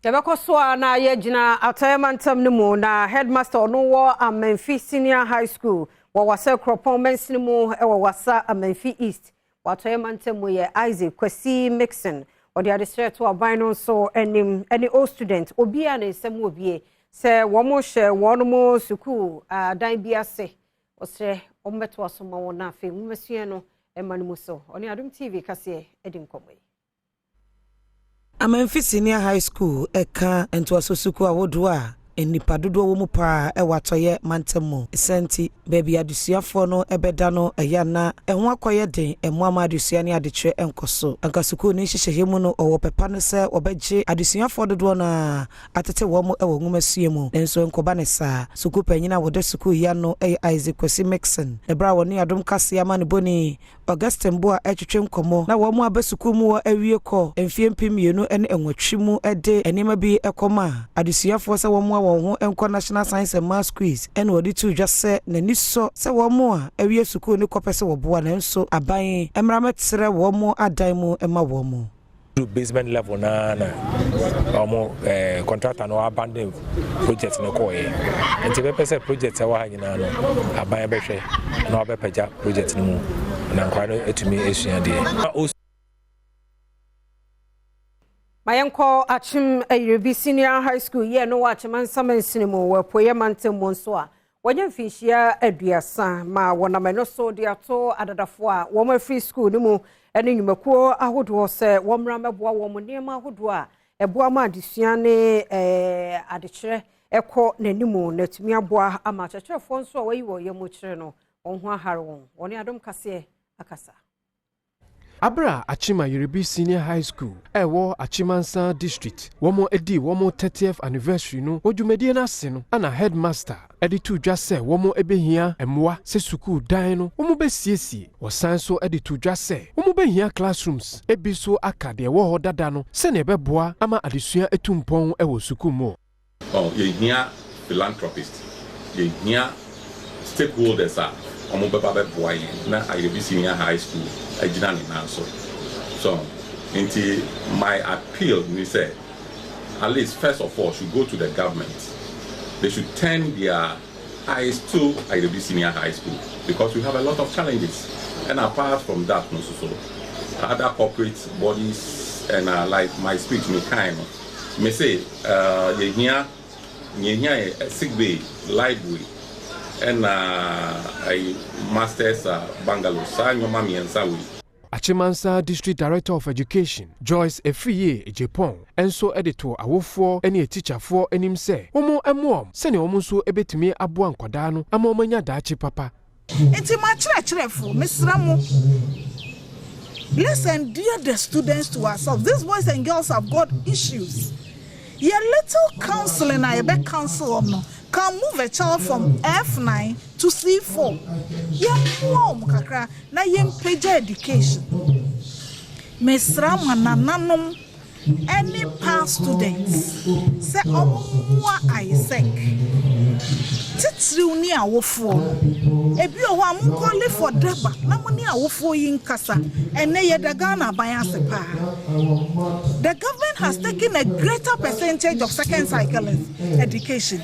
Yabakoswa na yejina atayamantam nimu na headmaster no wo Amenfi Senior High School wo wasa Kropon Mensimu e wo wasa Amenfi East watayamantam ye Isaac Kwesi Mixon odi adesre to aban no so enim any old student obi a na nsem obi se wo mo hye won mo school dan biase osre ombeto asoma won afi mmesue no emanimu so oni AdomTV kase edinkomo Amenfi Senior High School eka entwaso suku awodua enipa dodo wo mu pa e watoye mantemu senti baby adusuafo no ebeda no eyana ehwo akoye den emwama adusua ne adetwe enkoso anka suku ni hyehye mu no owo pepa no se obegye adusuafo dodo na atete wo mu ewo ngumasue mu enso enkoba ne sa suku panyina wode suku ya no Isaac Kwesi Mixon ebra wo ni Adom kase ama ne boni Augustin Boa etwetwe nkomo na wo mu abesuku mu wo awie ko emfiempim yenu ene enwatwi mu ede enema bi ekoma adusuafo se wo mu wo ho enko National Science and Maths quiz ene odi tu dwase nani so se wo mu a awie suku ni kopese wo boa na enso aban emrametre wo mu adan mu ema wo mu basement level na contractor no abandon project no ko e nti be pese project e wa hanyina no aban be hwe na obepaja project no mu na nkwa no etumi esua de Mayenko Akyem Ayerebi Senior High School ye no wacheman samensinimo we poye mantemo nso a wanya mfihia aduasa ma wonameno so de ato adadafo a wo ma free school nimu ene nyumakuo ahodo se wo mra meboa wo monema ahodo a eboa ma adesua ne adekere ekọ nanimu natumi aboa ama kyerefo nso a wayi wo ye mo kire no onho ahare won woni Adom kase akasa Abrewapon Ayerebi Senior High School ewo Achimansa District womo edi womo 30th anniversary no odwumedie na se no ana headmaster edi tu dwa se womo ebehia emwa se school dan no womo besiesie wosan so edi tu dwa se womo behia classrooms ebi so akade wo ho dada no se ne beboa ama adesua etumpon ewo school mo ye hia philanthropist ye hia stakeholders are omo beba beboa yen na Ayerebi Senior High School so into my appeal we say at least first of all should go to the government. They should turn their eyes to Ayerebi Senior High School because we have a lot of challenges, and apart from that also other corporate bodies and like my speech me kind me say ye sick bay library and a master's bungalow sanyo mami and sawi Achimansa District Director of Education Joyce Efiye Ejepon enso editor awofo ene teacherfo enim se omo emom se ne omo so ebetimi abo ankwada no ama omanya daachi papa enti ma kyerefo mesramu. Listen, dear the students, to ourselves. These boys and girls have got issues. Your little counseling, I bet counsel no can move a child from F9 to C4. Young mom kakra na young page education. Mesra manananum any past students say omwa Isaac. Titri uni awofo. Ebi o wa mu call for deba na muni awofo yin kasa ene ye da Ghana ban asepa. The government has taken a greater percentage of second cycle education.